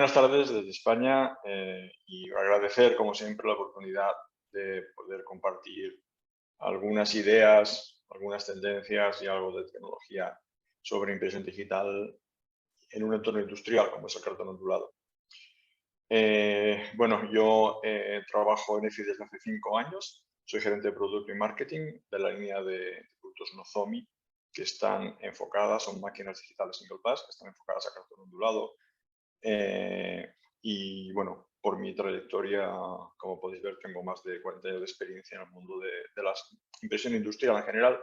Buenas tardes desde España y agradecer, como siempre, la oportunidad de poder compartir algunas ideas, algunas tendencias y algo de tecnología sobre impresión digital en un entorno industrial como es el cartón ondulado. Bueno, yo trabajo en EFI desde hace 5 años. Soy gerente de producto y marketing de la línea de productos Nozomi, que están enfocadas, son máquinas digitales single pass, que están enfocadas a cartón ondulado. Y bueno, por mi trayectoria, como podéis ver, tengo más de 40 años de experiencia en el mundo de la impresión industrial en general.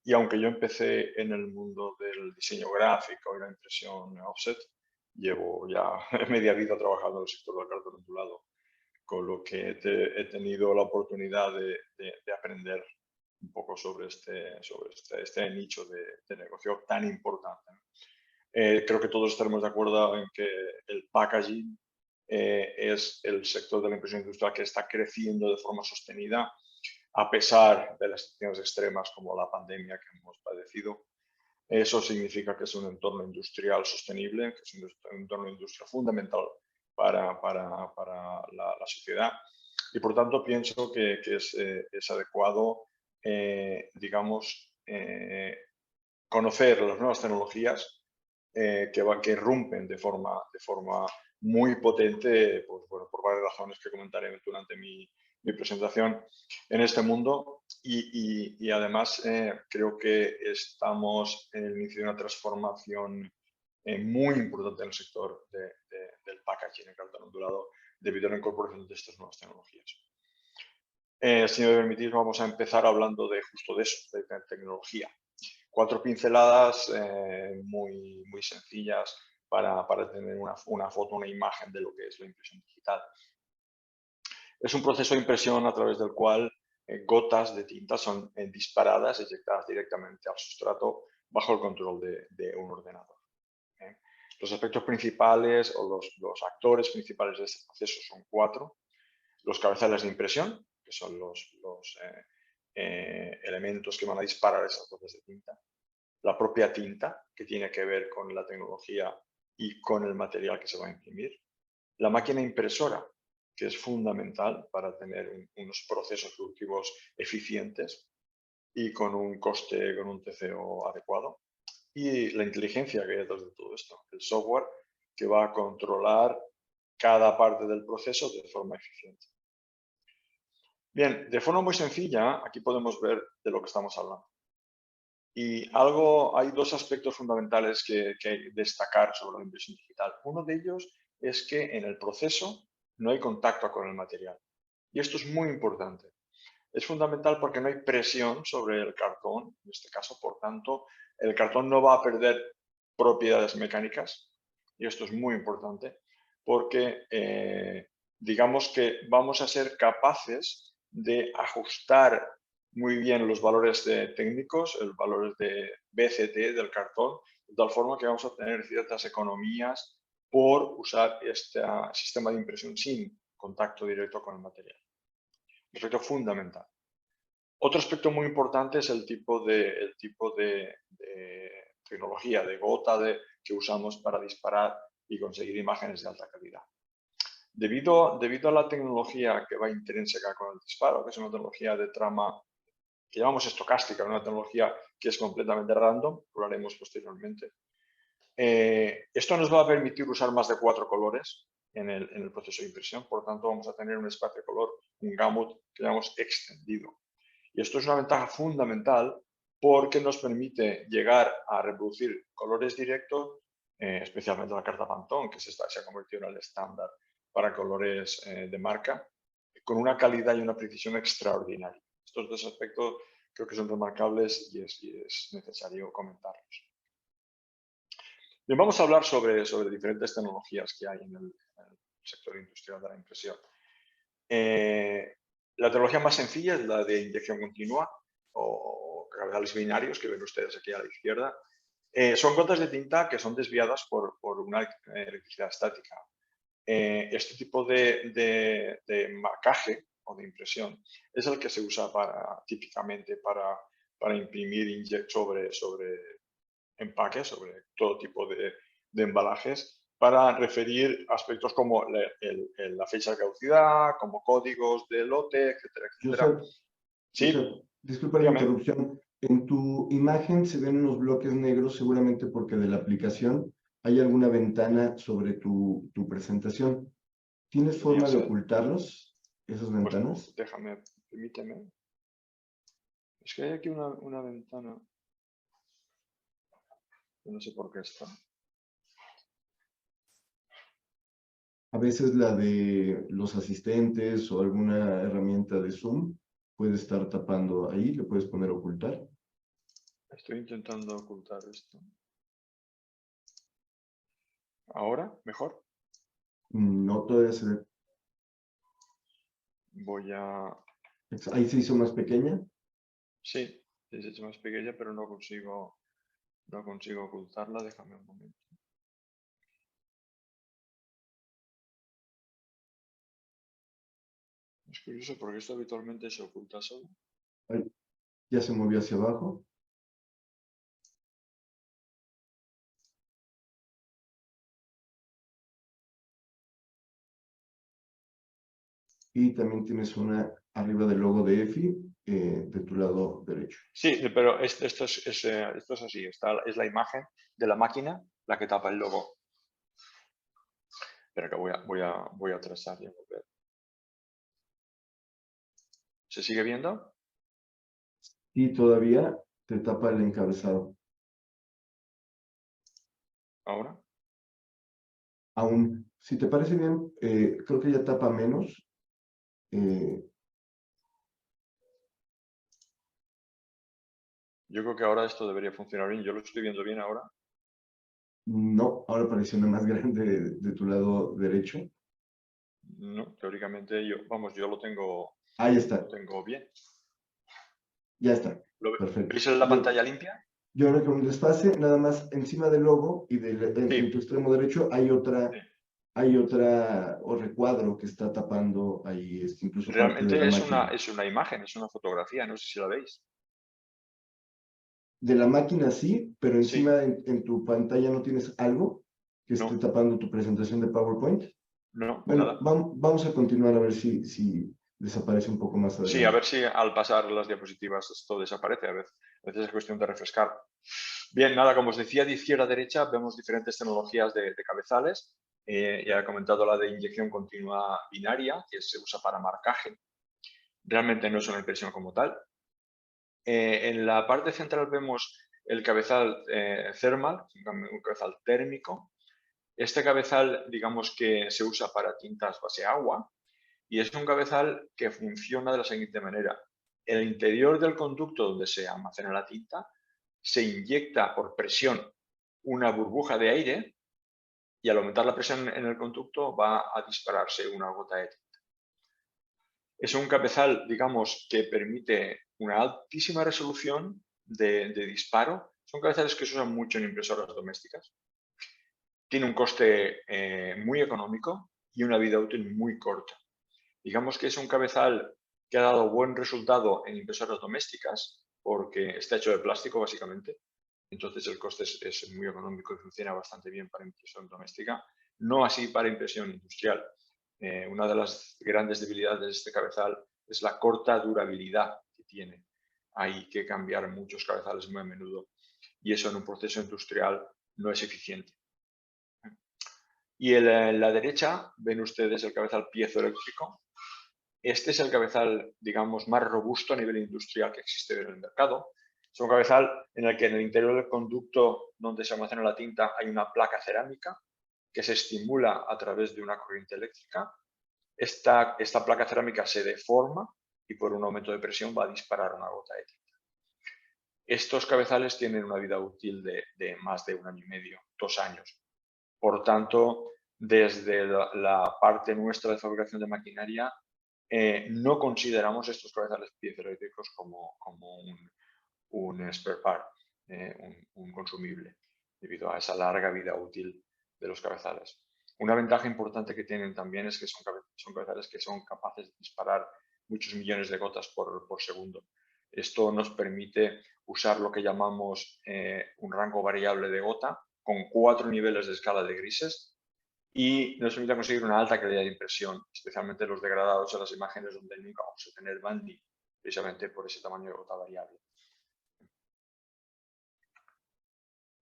Y aunque yo empecé en el mundo del diseño gráfico y la impresión offset, llevo ya media vida trabajando en el sector del cartón ondulado, con lo que he tenido la oportunidad de aprender un poco sobre este nicho de negocio tan importante, ¿no? Creo que todos estaremos de acuerdo en que el packaging es el sector de la impresión industrial que está creciendo de forma sostenida a pesar de las situaciones extremas como la pandemia que hemos padecido. Eso significa que es un entorno industrial sostenible, que es un entorno industrial fundamental para la sociedad y por tanto pienso que es adecuado, digamos, conocer las nuevas tecnologías que irrumpen de forma muy potente, pues, bueno, por varias razones que comentaré durante mi presentación en este mundo. Y además creo que estamos en el inicio de una transformación muy importante en el sector del packaging en cartón ondulado debido a la incorporación de estas nuevas tecnologías. Si me permitís, vamos a empezar hablando justo de eso, de tecnología. 4 pinceladas muy sencillas para tener una foto, una imagen de lo que es la impresión digital. Es un proceso de impresión a través del cual gotas de tinta son disparadas, eyectadas directamente al sustrato bajo el control de un ordenador. Los aspectos principales o los actores principales de este proceso son 4. Los cabezales de impresión, que son los elementos que van a disparar esas gotas de tinta. La propia tinta, que tiene que ver con la tecnología y con el material que se va a imprimir. La máquina impresora, que es fundamental para tener unos procesos productivos eficientes y con un coste, con un TCO adecuado. Y la inteligencia que hay detrás de todo esto, el software que va a controlar cada parte del proceso de forma eficiente. Bien, de forma muy sencilla, aquí podemos ver de lo que estamos hablando. Y hay 2 aspectos fundamentales que hay que destacar sobre la impresión digital. Uno de ellos es que en el proceso no hay contacto con el material. Y esto es muy importante. Es fundamental porque no hay presión sobre el cartón, en este caso, por tanto, el cartón no va a perder propiedades mecánicas. Y esto es muy importante porque digamos que vamos a ser capaces de ajustar muy bien los valores técnicos, los valores de BCT del cartón, de tal forma que vamos a obtener ciertas economías por usar este sistema de impresión sin contacto directo con el material. Aspecto fundamental. Otro aspecto muy importante es el tipo de tecnología, de gota que usamos para disparar y conseguir imágenes de alta calidad. Debido a la tecnología que va intrínseca con el disparo, que es una tecnología de trama que llamamos estocástica, una tecnología que es completamente random, lo haremos posteriormente. Esto nos va a permitir usar más de 4 colores en el proceso de impresión, por lo tanto vamos a tener un espacio de color, un gamut que llamamos extendido. Y esto es una ventaja fundamental porque nos permite llegar a reproducir colores directos, especialmente la carta Pantone, que se ha convertido en el estándar para colores de marca, con una calidad y una precisión extraordinaria. Estos 2 aspectos creo que son remarcables y es necesario comentarlos. Bien, vamos a hablar sobre diferentes tecnologías que hay en el sector industrial de la impresión. La tecnología más sencilla es la de inyección continua o cabezales binarios que ven ustedes aquí a la izquierda. Son gotas de tinta que son desviadas por una electricidad estática. Este tipo de marcaje o de impresión es el que se usa típicamente para imprimir sobre empaques, sobre todo tipo de embalajes, para referir aspectos como la fecha de caducidad, como códigos de lote, etcétera, etcétera. Josep, disculpa la dígame. interrupción. En tu imagen se ven unos bloques negros, seguramente porque de la aplicación hay alguna ventana sobre tu presentación. ¿Tienes Podría forma de ser. ocultarlos, esas Pues ventanas? déjame, permíteme. Es que hay aquí una ventana. No sé por qué está. A veces la de los asistentes o alguna herramienta de Zoom puede estar tapando ahí, le puedes poner ocultar. Estoy intentando ocultar esto. ¿Ahora? ¿Mejor? No, todavía se ve. Voy a... Ahí se hizo más pequeña. Sí, es hecho más pequeña, pero no consigo ocultarla. Déjame un momento. Es curioso porque esto habitualmente se oculta solo. Ahí, ya se movió hacia abajo. Y también tienes una arriba del logo de EFI de tu lado derecho. Sí, pero esto es así. Es la imagen de la máquina la que tapa el logo. Espera que voy a trazar y a volver. ¿Se sigue viendo? Y todavía te tapa el encabezado. ¿Ahora? Aún, si te parece bien, creo que ya tapa menos. Yo creo que ahora esto debería funcionar bien. Yo lo estoy viendo bien ahora. No, ahora apareció una más grande de tu lado derecho. No, teóricamente yo lo tengo Ahí está, bien. ya está. ¿Lo Perfecto. veis en la pantalla limpia? Yo ahora con un desfase, nada más encima del logo y en tu Sí, extremo derecho sí. hay otra o recuadro que está tapando ahí incluso parte de la Realmente máquina. es una imagen, es una fotografía. No sé si la veis. De la máquina sí, pero Sí, encima en tu pantalla no tienes algo que esté no, tapando tu presentación de PowerPoint. no, Bueno, nada. vamos a continuar a ver si desaparece un poco más Sí, a adelante. ver si al pasar las diapositivas esto desaparece. A veces es cuestión de refrescar. Bien, nada, como os decía, de izquierda a derecha vemos diferentes tecnologías de cabezales. Ya he comentado la de inyección continua binaria, que se usa para marcaje. Realmente no es una impresión como tal. En la parte central vemos el cabezal thermal, un cabezal térmico. Este cabezal, digamos que se usa para tintas base agua y es un cabezal que funciona de la siguiente manera. En el interior del conducto donde se almacena la tinta se inyecta por presión una burbuja de aire y al aumentar la presión en el conducto va a dispararse una gota de tinta. Es un cabezal, digamos, que permite una altísima resolución de disparo. Son cabezales que se usan mucho en impresoras domésticas. Tiene un coste muy económico y una vida útil muy corta. Digamos que es un cabezal que ha dado buen resultado en impresoras domésticas porque está hecho de plástico básicamente. Entonces el coste es muy económico y funciona bastante bien para impresión doméstica. No así para impresión industrial. Una de las grandes debilidades de este cabezal es la corta durabilidad que tiene. Hay que cambiar muchos cabezales muy a menudo y eso en un proceso industrial no es eficiente. Y en la derecha ven ustedes el cabezal piezoeléctrico. Este es el cabezal, digamos, más robusto a nivel industrial que existe en el mercado. Es un cabezal en el que en el interior del conducto donde se almacena la tinta hay una placa cerámica que se estimula a través de una corriente eléctrica. Esta placa cerámica se deforma y por un aumento de presión va a disparar una gota de tinta. Estos cabezales tienen una vida útil de más de 1 año y medio, 2 años. Por tanto, desde la parte nuestra de fabricación de maquinaria, no consideramos estos cabezales piezoeléctricos como un spare part, un consumible, debido a esa larga vida útil de los cabezales. Una ventaja importante que tienen también es que son cabezales que son capaces de disparar muchos millones de gotas por segundo. Esto nos permite usar lo que llamamos un rango variable de gota con 4 niveles de escala de grises y nos permite conseguir una alta calidad de impresión, especialmente los degradados en las imágenes donde nunca vamos a tener banding, precisamente por ese tamaño de gota variable.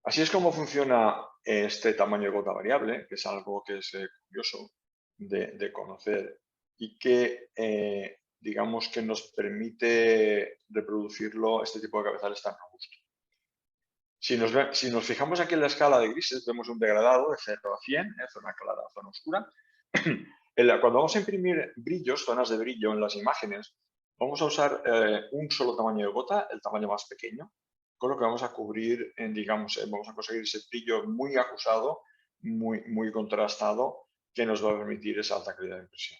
Así es como funciona este tamaño de gota variable, que es algo que es curioso de conocer y que, digamos, que nos permite reproducirlo, este tipo de cabezales tan robusto. Si nos fijamos aquí en la escala de grises, vemos un degradado de 0 a 100, zona clara, zona oscura. Cuando vamos a imprimir brillos, zonas de brillo en las imágenes, vamos a usar un solo tamaño de gota, el tamaño más pequeño, con lo que vamos a cubrir, digamos, vamos a conseguir ese brillo muy acusado, muy contrastado, que nos va a permitir esa alta calidad de impresión.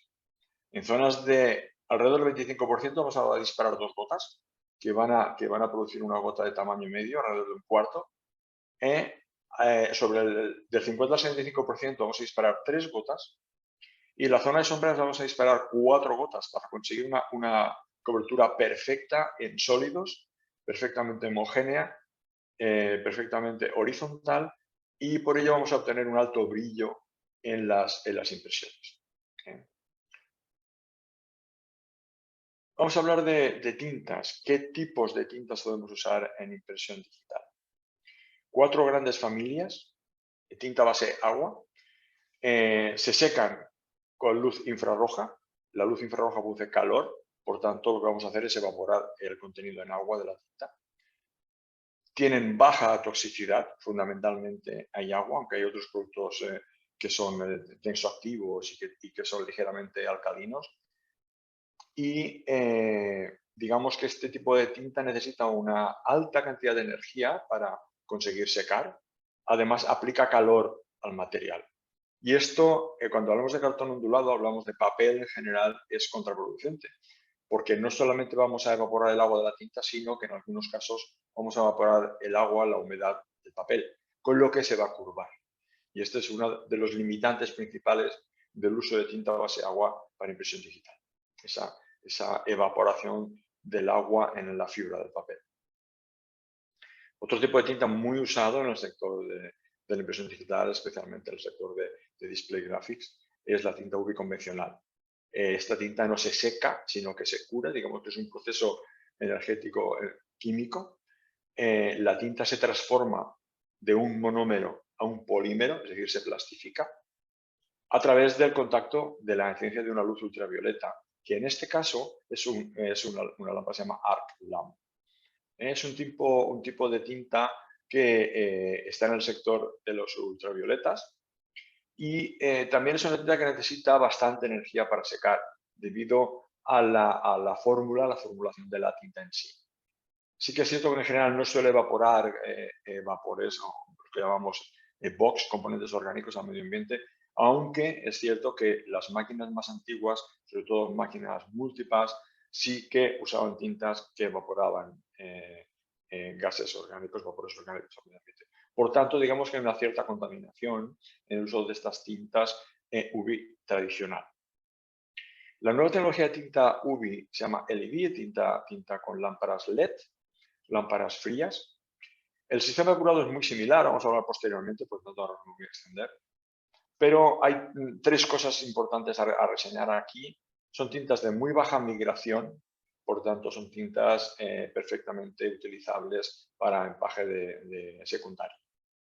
En zonas de alrededor del 25% vamos a disparar 2 gotas, que van a producir una gota de tamaño medio, alrededor de un cuarto. Del 50 al 75% vamos a disparar 3 gotas, y en la zona de sombras vamos a disparar 4 gotas para conseguir una cobertura perfecta en sólidos, perfectamente homogénea, perfectamente horizontal, y por ello vamos a obtener un alto brillo en las impresiones. Vamos a hablar de tintas. ¿Qué tipos de tintas podemos usar en impresión digital? 4 grandes familias de tinta base agua. Se secan con luz infrarroja. La luz infrarroja produce calor, por tanto lo que vamos a hacer es evaporar el contenido en agua de la tinta. Tienen baja toxicidad, fundamentalmente hay agua, aunque hay otros productos que son tensoactivos y que son ligeramente alcalinos. Y digamos que este tipo de tinta necesita una alta cantidad de energía para conseguir secar. Además, aplica calor al material. Y esto, cuando hablamos de cartón ondulado, hablamos de papel en general, es contraproducente, porque no solamente vamos a evaporar el agua de la tinta, sino que en algunos casos vamos a evaporar el agua, la humedad del papel, con lo que se va a curvar. Y este es uno de los limitantes principales del uso de tinta base agua para impresión digital, esa evaporación del agua en la fibra del papel. Otro tipo de tinta muy usado en el sector de la impresión digital, especialmente en el sector de display graphics, es la tinta UV convencional. Esta tinta no se seca, sino que se cura, digamos que es un proceso energético químico. La tinta se transforma de un monómero a un polímero, es decir, se plastifica, a través del contacto de la incidencia de una luz ultravioleta, que en este caso es una lámpara que se llama arc lamp. Es un tipo de tinta que está en el sector de los ultravioletas y también es una tinta que necesita bastante energía para secar debido a la formulación de la tinta en sí. Sí que es cierto que en general no suele evaporar vapores o lo que llamamos box, componentes orgánicos al medio ambiente, aunque es cierto que las máquinas más antiguas, sobre todo máquinas multipass, sí que usaban tintas que evaporaban gases orgánicos, vapores orgánicos al medio ambiente. Por tanto, digamos que hay una cierta contaminación en el uso de estas tintas UV tradicional. La nueva tecnología de tinta UV se llama LED, tinta con lámparas LED, lámparas frías. El sistema de curado es muy similar, vamos a hablar posteriormente, por tanto ahora no me voy a extender. Pero hay 3 cosas importantes a reseñar aquí. Son tintas de muy baja migración, por tanto son tintas perfectamente utilizables para empaque de secundario.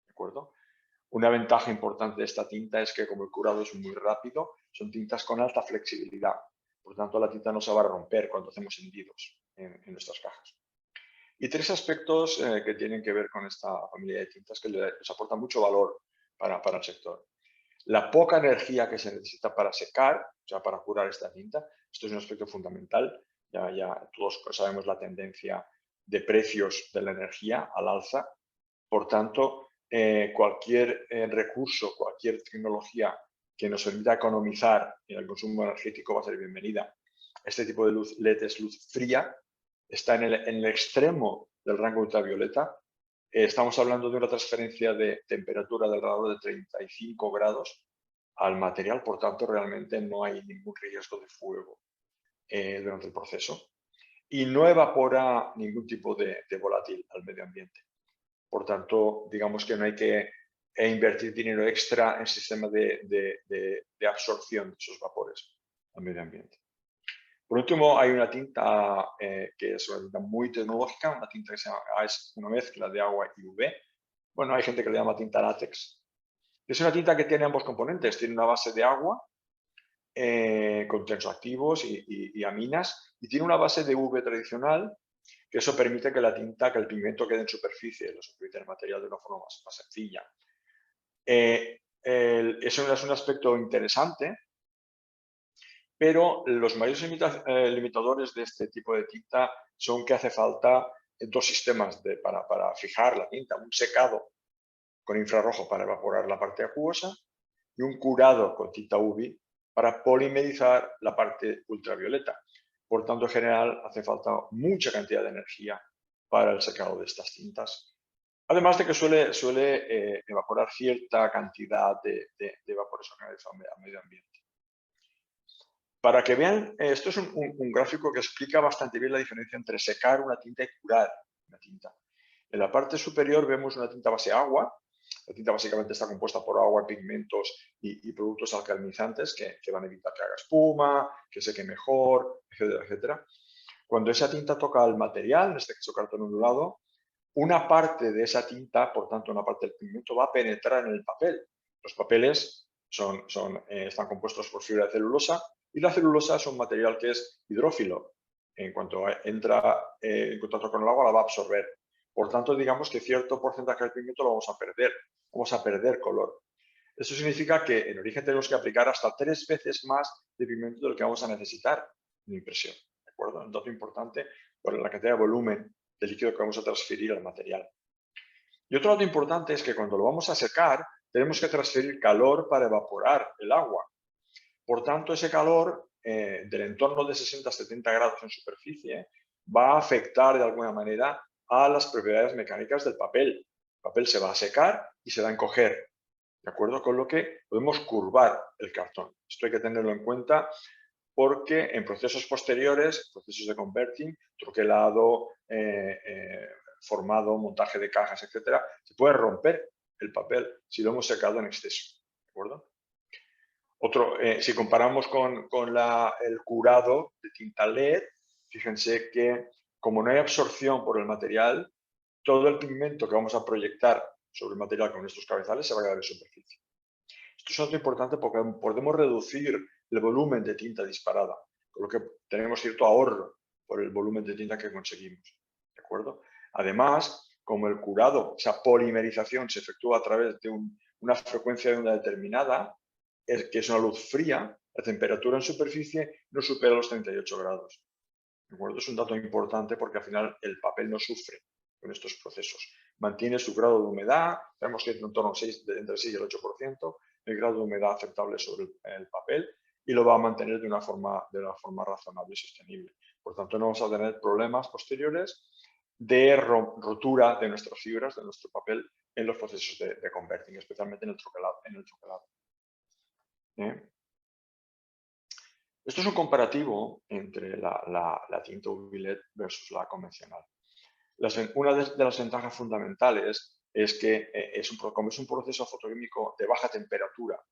¿De acuerdo? Una ventaja importante de esta tinta es que como el curado es muy rápido, son tintas con alta flexibilidad. Por tanto, la tinta no se va a romper cuando hacemos hendidos en nuestras cajas. Y 3 aspectos que tienen que ver con esta familia de tintas que les aporta mucho valor para el sector. La poca energía que se necesita para secar, o sea, para curar esta tinta, esto es un aspecto fundamental. Ya todos sabemos la tendencia de precios de la energía al alza. Por tanto, cualquier recurso, cualquier tecnología que nos permita economizar en el consumo energético va a ser bienvenida. Este tipo de luz LED es luz fría, está en el extremo del rango ultravioleta. Estamos hablando de una transferencia de temperatura de alrededor de 35 grados al material, por tanto, realmente no hay ningún riesgo de fuego durante el proceso. Y no evapora ningún tipo de volátil al medio ambiente. Por tanto, digamos que no hay que e invertir dinero extra en sistemas de absorción de esos vapores al medio ambiente. Por último, hay una tinta que es una tinta muy tecnológica, una tinta que se llama, es una mezcla de agua y UV. Bueno, hay gente que le llama tinta látex. Es una tinta que tiene ambos componentes. Tiene una base de agua con tensoactivos y aminas, y tiene una base de UV tradicional, que eso permite que el pigmento quede en superficie, la superficie del material de una forma más sencilla. Eso es un aspecto interesante, pero los mayores limitadores de este tipo de tinta son que hace falta dos sistemas para fijar la tinta, un secado con infrarrojo para evaporar la parte acuosa y un curado con tinta UV para polimerizar la parte ultravioleta. Por tanto, en general, hace falta mucha cantidad de energía para el secado de estas tintas. Además de que suele evaporar cierta cantidad de vapores orgánicos al medio ambiente. Para que vean, esto es un gráfico que explica bastante bien la diferencia entre secar una tinta y curar una tinta. En la parte superior vemos una tinta base agua. La tinta básicamente está compuesta por agua, pigmentos y productos alcalinizantes que van a evitar que haga espuma, que seque mejor, etcétera, etcétera. Cuando esa tinta toca el material, en este caso cartón ondulado, una parte de esa tinta, por tanto una parte del pigmento, va a penetrar en el papel. Los papeles están compuestos por fibra de celulosa y la celulosa es un material que es hidrófilo. En cuanto entra en contacto con el agua, la va a absorber. Por tanto, digamos que cierto porcentaje del pigmento lo vamos a perder color. Eso significa que en origen tenemos que aplicar hasta 3 veces más de pigmento de lo que vamos a necesitar en impresión. ¿De acuerdo? Un dato importante por la cantidad de volumen de líquido que vamos a transferir al material. Y otro dato importante es que cuando lo vamos a secar, tenemos que transferir calor para evaporar el agua. Por tanto, ese calor del entorno de 60 a 70 grados en superficie va a afectar de alguna manera a las propiedades mecánicas del papel. El papel se va a secar y se va a encoger, ¿de acuerdo? Con lo que podemos curvar el cartón. Esto hay que tenerlo en cuenta porque en procesos posteriores, procesos de converting, troquelado, formado, montaje de cajas, etcétera, se puede romper el papel si lo hemos secado en exceso, ¿de acuerdo? Si comparamos con el curado de tinta LED, fíjense que como no hay absorción por el material, todo el pigmento que vamos a proyectar sobre el material con estos cabezales se va a quedar en superficie. Esto es un dato importante porque podemos reducir el volumen de tinta disparada, con lo que tenemos cierto ahorro por el volumen de tinta que conseguimos. ¿De acuerdo? Además, como el curado, esa polimerización se efectúa a través de una frecuencia de onda determinada, que es una luz fría, la temperatura en superficie no supera los 38 grados. ¿De acuerdo? Es un dato importante porque al final el papel no sufre con estos procesos. Mantiene su grado de humedad, tenemos que ir en torno a entre 6 y el 8%, el grado de humedad aceptable sobre el papel y lo va a mantener de una forma razonable y sostenible. Por tanto, no vamos a tener problemas posteriores de rotura de nuestras fibras, de nuestro papel, en los procesos de converting, especialmente en el troquelado. Esto es un comparativo entre la tinta UV LED versus la convencional. Una de las ventajas fundamentales es que como es un proceso fotoquímico de baja temperatura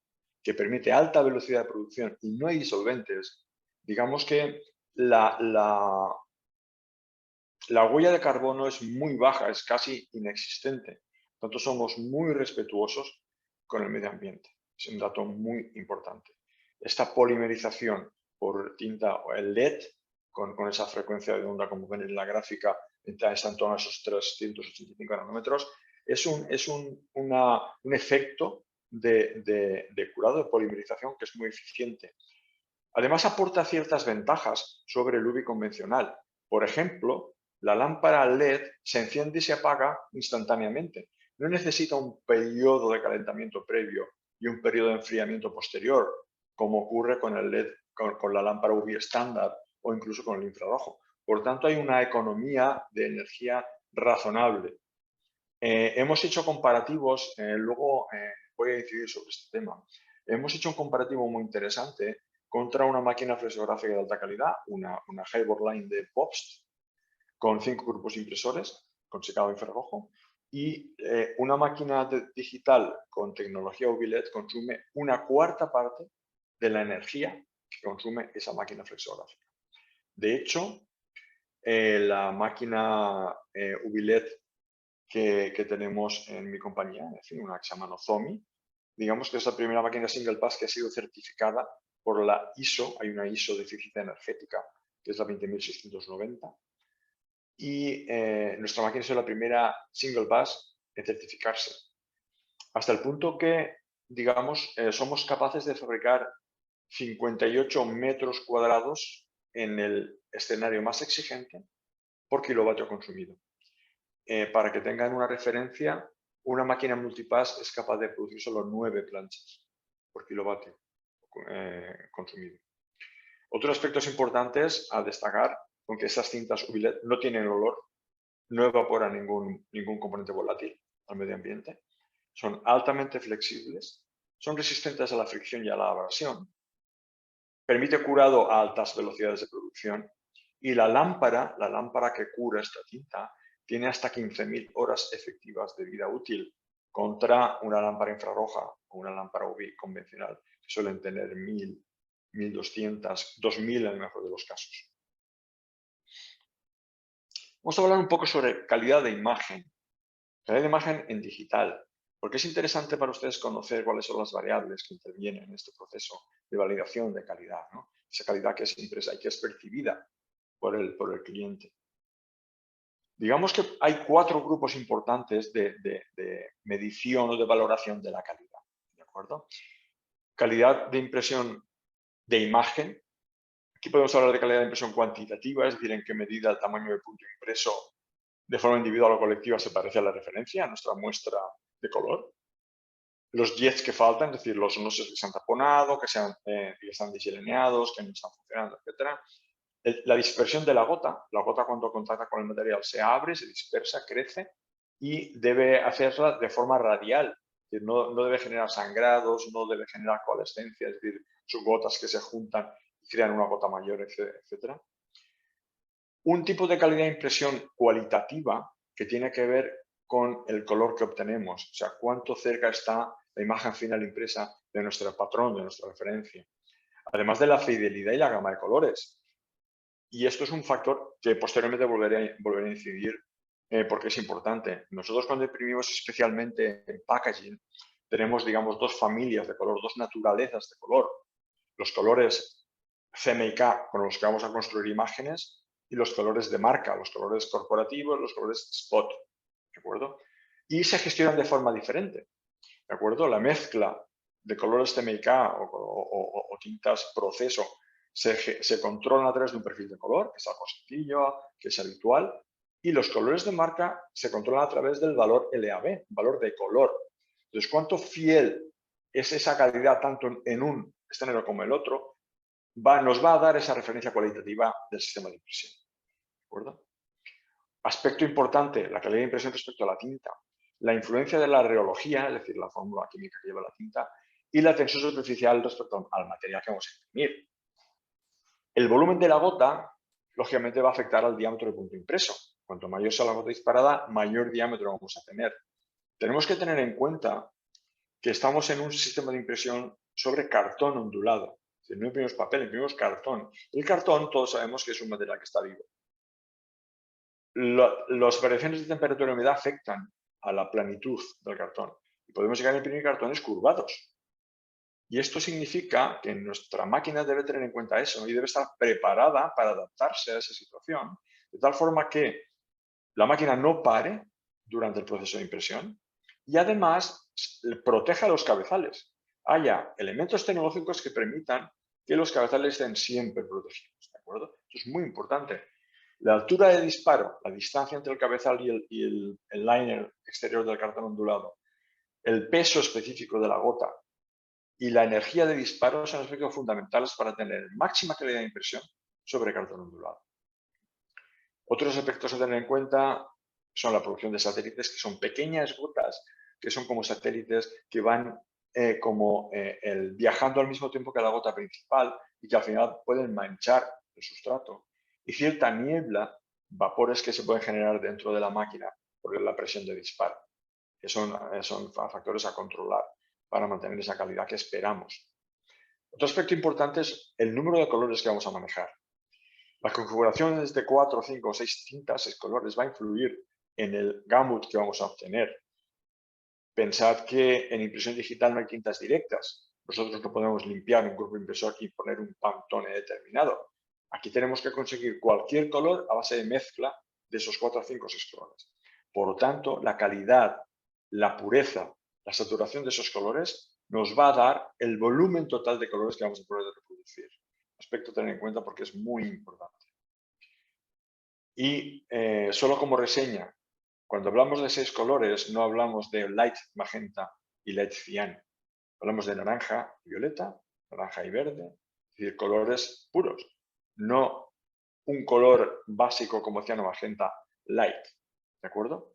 que permite alta velocidad de producción y no hay disolventes, digamos que la huella de carbono es muy baja, es casi inexistente. Por tanto, somos muy respetuosos con el medio ambiente. Es un dato muy importante. Esta polimerización por tinta o el LED, con esa frecuencia de onda, como ven en la gráfica, está en torno a esos 385 nanómetros, es un efecto de curado, de polimerización, que es muy eficiente. Además, aporta ciertas ventajas sobre el UV convencional. Por ejemplo, la lámpara LED se enciende y se apaga instantáneamente. No necesita un periodo de calentamiento previo y un periodo de enfriamiento posterior, como ocurre con el LED, con la lámpara UV estándar o incluso con el infrarrojo. Por tanto, hay una economía de energía razonable. Hemos hecho comparativos, luego voy a incidir sobre este tema. Hemos hecho un comparativo muy interesante contra una máquina flexográfica de alta calidad, una Hyborline de Bobst, con 5 grupos impresores, con secado infrarrojo, y una máquina digital con tecnología UV LED consume una cuarta parte de la energía que consume esa máquina flexográfica. De hecho, la máquina UV LED que tenemos en mi compañía, en fin, una que se llama Nozomi, digamos que es la primera máquina single pass que ha sido certificada por la ISO, hay una ISO de eficiencia energética, que es la 20690, y nuestra máquina es la primera single pass en certificarse. Hasta el punto que, digamos, somos capaces de fabricar 58 metros cuadrados en el escenario más exigente por kilovatio consumido. Para que tengan una referencia, una máquina multipass es capaz de producir solo 9 planchas por kilovatio consumido. Otros aspectos importantes a destacar son que estas cintas UV LED no tienen olor, no evaporan ningún componente volátil al medio ambiente, son altamente flexibles, son resistentes a la fricción y a la abrasión, permite curado a altas velocidades de producción y la lámpara que cura esta tinta tiene hasta 15.000 horas efectivas de vida útil contra una lámpara infrarroja o una lámpara UV convencional que suelen tener 1.000, 1.200, 2.000 en el mejor de los casos. Vamos a hablar un poco sobre calidad de imagen en digital, porque es interesante para ustedes conocer cuáles son las variables que intervienen en este proceso de validación de calidad, ¿no? Esa calidad que es impresa y que es percibida por el cliente. Digamos que hay 4 grupos importantes de medición o de valoración de la calidad, ¿de acuerdo? Calidad de impresión de imagen. Aquí podemos hablar de calidad de impresión cuantitativa, es decir, en qué medida el tamaño del punto impreso de forma individual o colectiva se parece a la referencia, a nuestra muestra de color. Los jets que faltan, es decir, los nodos que se han taponado, que están desalineados, que no están funcionando, etc. La dispersión de la gota cuando contacta con el material se abre, se dispersa, crece y debe hacerla de forma radial. Es decir, no debe generar sangrados, no debe generar coalescencia, es decir, sus gotas que se juntan y crean una gota mayor, etc. Un tipo de calidad de impresión cualitativa que tiene que ver con el color que obtenemos, o sea, cuánto cerca está la imagen final impresa de nuestro patrón, de nuestra referencia. Además de la fidelidad y la gama de colores. Y esto es un factor que posteriormente volveré a incidir porque es importante. Nosotros cuando imprimimos especialmente en packaging, tenemos, digamos, 2 familias de color, 2 naturalezas de color. Los colores CMYK con los que vamos a construir imágenes y los colores de marca, los colores corporativos, los colores spot, ¿de acuerdo? Y se gestionan de forma diferente, ¿de acuerdo? La mezcla de colores CMYK o tintas proceso se controlan a través de un perfil de color, que es algo sencillo, que es habitual, y los colores de marca se controlan a través del valor LAB, valor de color. Entonces, cuánto fiel es esa calidad tanto en un escenario como el otro, nos va a dar esa referencia cualitativa del sistema de impresión. ¿De acuerdo? Aspecto importante, la calidad de impresión respecto a la tinta. La influencia de la reología, es decir, la fórmula química que lleva la tinta, y la tensión superficial respecto al material que vamos a imprimir. El volumen de la gota, lógicamente, va a afectar al diámetro del punto impreso. Cuanto mayor sea la gota disparada, mayor diámetro vamos a tener. Tenemos que tener en cuenta que estamos en un sistema de impresión sobre cartón ondulado. Si no imprimimos papel, imprimimos cartón. El cartón, todos sabemos que es un material que está vivo. Las variaciones de temperatura y humedad afectan a la planitud del cartón. Y podemos llegar a imprimir cartones curvados. Y esto significa que nuestra máquina debe tener en cuenta eso y debe estar preparada para adaptarse a esa situación, de tal forma que la máquina no pare durante el proceso de impresión y además proteja los cabezales. Haya elementos tecnológicos que permitan que los cabezales estén siempre protegidos. ¿De acuerdo? Esto es muy importante. La altura de disparo, la distancia entre el cabezal y el liner exterior del cartón ondulado, el peso específico de la gota y la energía de disparo son aspectos fundamentales para tener máxima calidad de impresión sobre cartón ondulado. Otros aspectos a tener en cuenta son la producción de satélites, que son pequeñas gotas, que son como satélites que van viajando al mismo tiempo que la gota principal y que al final pueden manchar el sustrato. Y cierta niebla, vapores que se pueden generar dentro de la máquina por la presión de disparo. Que son factores a controlar para mantener esa calidad que esperamos. Otro aspecto importante es el número de colores que vamos a manejar. La configuración de 4, 5 o 6 tintas, 6 colores, va a influir en el gamut que vamos a obtener. Pensad que en impresión digital no hay tintas directas. Nosotros no podemos limpiar un grupo impresor y poner un Pantone determinado. Aquí tenemos que conseguir cualquier color a base de mezcla de esos 4, 5 o 6 colores. Por lo tanto, la calidad, la pureza, la saturación de esos colores nos va a dar el volumen total de colores que vamos a poder reproducir. Aspecto a tener en cuenta porque es muy importante. Y solo como reseña, cuando hablamos de 6 colores, no hablamos de light magenta y light cian. Hablamos de naranja y violeta, naranja y verde, es decir, colores puros. No un color básico como ciano magenta light. ¿De acuerdo?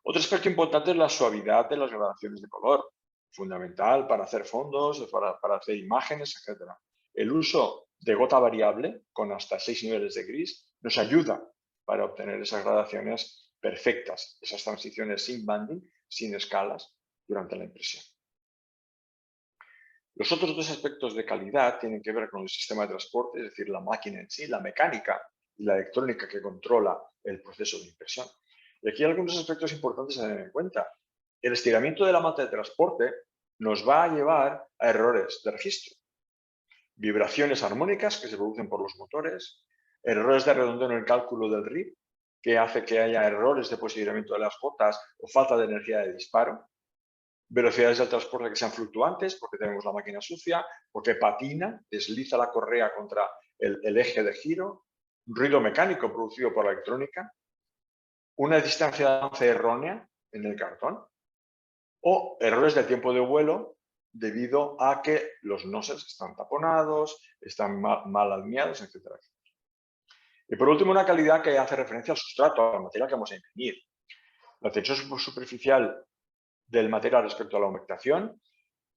Otro aspecto importante es la suavidad de las gradaciones de color. Fundamental para hacer fondos, para hacer imágenes, etc. El uso de gota variable con hasta 6 niveles de gris nos ayuda para obtener esas gradaciones perfectas, esas transiciones sin banding, sin escalas durante la impresión. Los otros dos aspectos de calidad tienen que ver con el sistema de transporte, es decir, la máquina en sí, la mecánica y la electrónica que controla el proceso de impresión. Y aquí hay algunos aspectos importantes a tener en cuenta. El estiramiento de la manta de transporte nos va a llevar a errores de registro, vibraciones armónicas que se producen por los motores, errores de redondeo en el cálculo del RIP, que hace que haya errores de posicionamiento de las gotas o falta de energía de disparo, velocidades del transporte que sean fluctuantes, porque tenemos la máquina sucia, porque patina, desliza la correa contra el eje de giro, ruido mecánico producido por la electrónica, una distancia de avance errónea en el cartón o errores del tiempo de vuelo debido a que los nozzles están taponados, están mal alineados, etc. Y por último, una calidad que hace referencia al sustrato, al material que vamos a imprimir. La tensión superficial del material respecto a la humectación.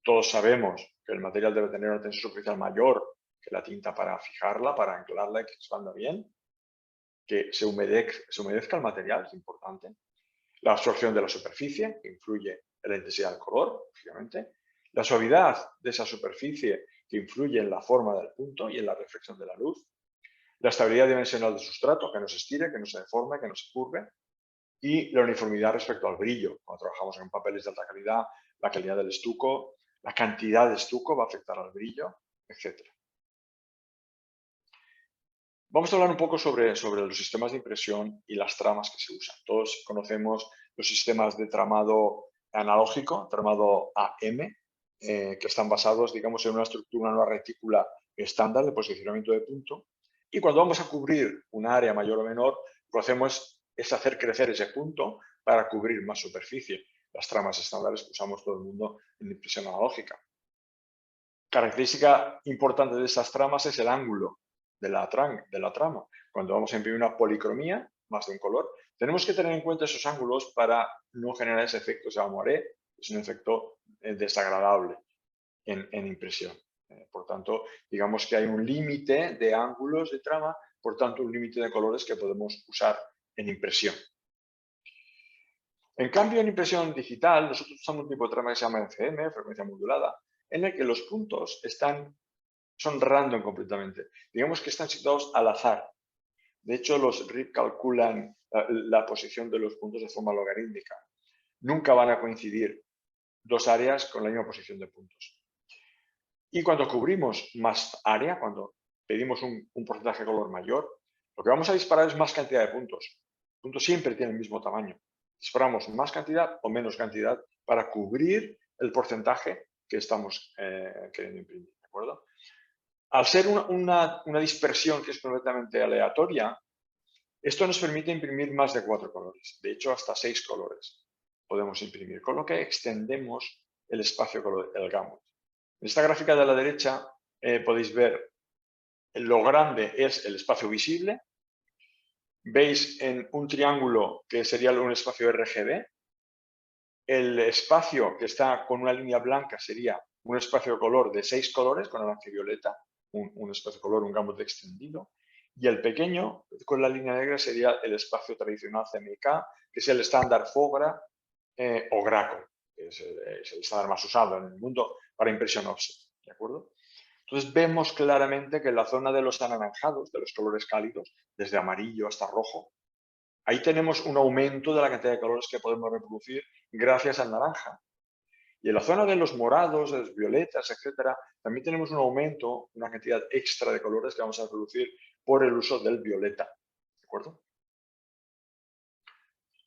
Todos sabemos que el material debe tener una tensión superficial mayor que la tinta para fijarla, para anclarla y que expanda bien. Que se humedezca el material, es importante. La absorción de la superficie, que influye en la intensidad del color, lógicamente. La suavidad de esa superficie, que influye en la forma del punto y en la reflexión de la luz. La estabilidad dimensional del sustrato, que no se estire, que no se deforme, que no se curve. Y la uniformidad respecto al brillo. Cuando trabajamos en papeles de alta calidad, la calidad del estuco, la cantidad de estuco va a afectar al brillo, etc. Vamos a hablar un poco sobre los sistemas de impresión y las tramas que se usan. Todos conocemos los sistemas de tramado analógico, tramado AM, que están basados, digamos, en una estructura, en una retícula estándar de posicionamiento de punto. Y cuando vamos a cubrir un área mayor o menor, lo que hacemos es hacer crecer ese punto para cubrir más superficie. Las tramas estándares que usamos todo el mundo en impresión analógica. Característica importante de esas tramas es el ángulo de la trama. Cuando vamos a imprimir una policromía, más de un color, tenemos que tener en cuenta esos ángulos para no generar ese efecto, es un efecto desagradable en impresión. Por tanto, digamos que hay un límite de ángulos de trama, por tanto, un límite de colores que podemos usar en impresión. En cambio, en impresión digital, nosotros usamos un tipo de trama que se llama FCM, frecuencia modulada, en el que los puntos son random completamente. Digamos que están situados al azar. De hecho, los RIP calculan la posición de los puntos de forma logarítmica. Nunca van a coincidir dos áreas con la misma posición de puntos. Y cuando cubrimos más área, cuando pedimos un porcentaje de color mayor, lo que vamos a disparar es más cantidad de puntos. Los puntos siempre tienen el mismo tamaño. Disparamos más cantidad o menos cantidad para cubrir el porcentaje que estamos queriendo imprimir. ¿De acuerdo? Al ser una dispersión que es completamente aleatoria, esto nos permite imprimir más de 4 colores. De hecho, hasta 6 colores podemos imprimir, con lo que extendemos el espacio color, el gamut. En esta gráfica de la derecha podéis ver lo grande es el espacio visible. Veis en un triángulo que sería un espacio RGB. El espacio que está con una línea blanca sería un espacio de color de 6 colores con naranja y violeta, un espacio de color, un gamut extendido. Y el pequeño, con la línea negra, sería el espacio tradicional CMYK, que es el estándar FOGRA o Graco, que es el estándar más usado en el mundo para impresión offset, ¿de acuerdo? Entonces vemos claramente que en la zona de los anaranjados, de los colores cálidos, desde amarillo hasta rojo, ahí tenemos un aumento de la cantidad de colores que podemos reproducir gracias al naranja. Y en la zona de los morados, de los violetas, etcétera, también tenemos un aumento, una cantidad extra de colores que vamos a reproducir por el uso del violeta. ¿De acuerdo?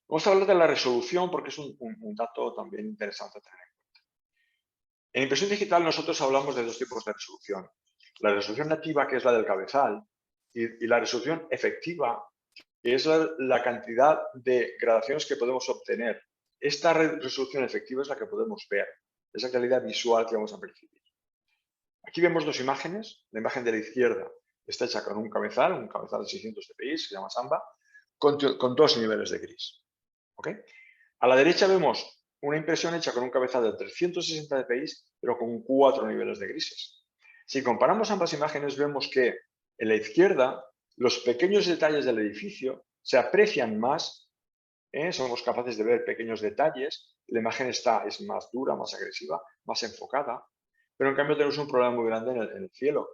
Vamos a hablar de la resolución porque es un dato también interesante a tener en cuenta. En impresión digital nosotros hablamos de dos tipos de resolución. La resolución nativa, que es la del cabezal, y la resolución efectiva, que es la cantidad de gradaciones que podemos obtener. Esta resolución efectiva es la que podemos ver, esa calidad visual que vamos a percibir. Aquí vemos dos imágenes. La imagen de la izquierda está hecha con un cabezal de 600 dpi, que se llama Samba, con dos niveles de gris. ¿Okay? A la derecha vemos una impresión hecha con un cabezal de 360 dpi, pero con 4 niveles de grises. Si comparamos ambas imágenes, vemos que en la izquierda los pequeños detalles del edificio se aprecian más, somos capaces de ver pequeños detalles, la imagen es más dura, más agresiva, más enfocada, pero en cambio tenemos un problema muy grande en el cielo.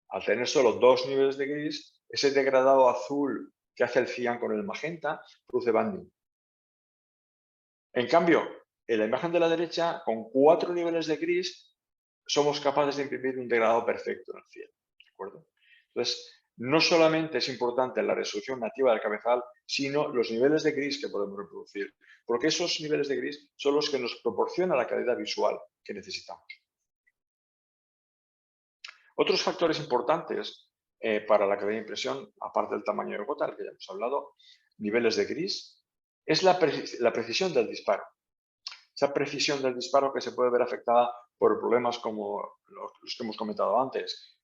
Al tener solo 2 niveles de gris, ese degradado azul que hace el cian con el magenta produce banding. En cambio, en la imagen de la derecha, con 4 niveles de gris, somos capaces de imprimir un degradado perfecto en el cielo. ¿De acuerdo? Entonces, no solamente es importante la resolución nativa del cabezal, sino los niveles de gris que podemos reproducir, porque esos niveles de gris son los que nos proporcionan la calidad visual que necesitamos. Otros factores importantes para la calidad de impresión, aparte del tamaño de gota, del que ya hemos hablado, niveles de gris, es la precisión del disparo. Esa precisión del disparo que se puede ver afectada por problemas como los que hemos comentado antes,